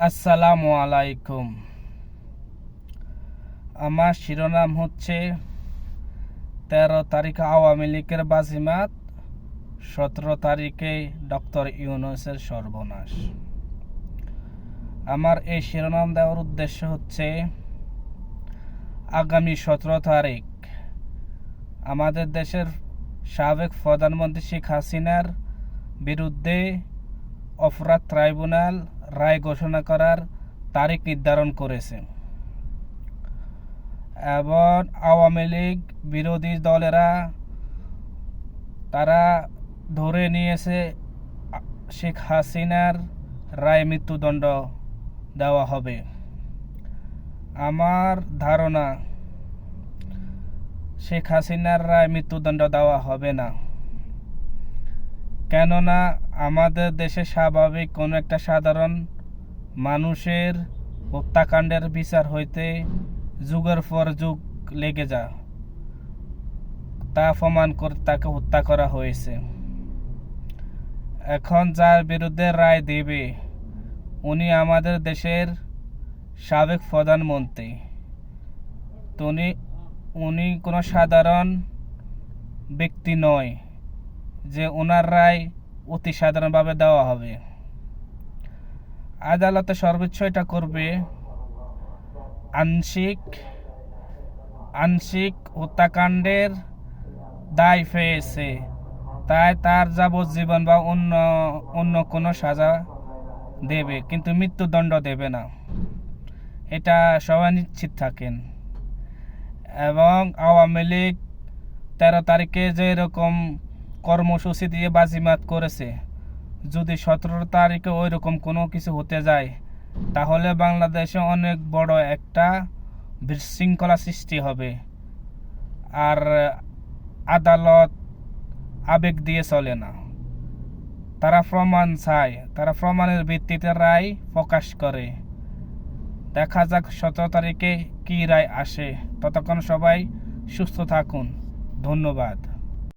আসসালামু আলাইকুম। আমার শিরোনাম হচ্ছে 13 তারিখে আওয়ামী লীগের বাজিমাত, 17 তারিখে ডক্টর ইউনূসের সর্বনাশ। আমার এই শিরোনাম দেওয়ার উদ্দেশ্য হচ্ছে আগামী 17 তারিখ আমাদের দেশের সাবেক প্রধানমন্ত্রী শেখ হাসিনার বিরুদ্ধে অপরাধ ট্রাইব্যুনাল রায় ঘোষণা করার তারিখ নির্ধারণ করেছে এবং আওয়ামী লীগ বিরোধী দলেরা তারা ধরে নিয়েছে শেখ হাসিনার রায় মৃত্যুদণ্ড দেওয়া হবে। আমার ধারণা শেখ হাসিনার রায় মৃত্যুদণ্ড দেওয়া হবে না, কেননা আমাদের দেশে স্বাভাবিক কোনো একটা সাধারণ মানুষের হত্যাকাণ্ডের বিচার হইতে যুগের পর যুগ লেগে যায়, তা প্রমাণ করে তাকে হত্যা করা হয়েছে। এখন যার বিরুদ্ধে রায় দেবে উনি আমাদের দেশের সাবেক প্রধানমন্ত্রী, তো উনি কোনো সাধারণ ব্যক্তি নয় যে ওনার রায় অতি সাধারণভাবে দেওয়া হবে। আদালতে সর্বোচ্চ এটা করবে আংশিক হত্যাকাণ্ডের দায় পেয়েছে, তাই তার যাবজ্জীবন বা অন্য কোনো সাজা দেবে, কিন্তু মৃত্যুদণ্ড দেবে না, এটা সবাই নিশ্চিত থাকেন। এবং আওয়ামী লীগ 13 তারিখে যে এরকম কর্মসূচি দিয়ে বাজিমাত করেছে, যদি 17 তারিখে ওই রকম কোনো কিছু হতে যায় তাহলে বাংলাদেশে অনেক বড় একটা বিশৃঙ্খলা সৃষ্টি হবে। আর আদালত আবেগ দিয়ে চলে না, তারা প্রমাণ চায়, তারা প্রমাণের ভিত্তিতে রায় প্রকাশ করে। দেখা যাক 17 তারিখে কী রায় আসে। ততক্ষণ সবাই সুস্থ থাকুন। ধন্যবাদ।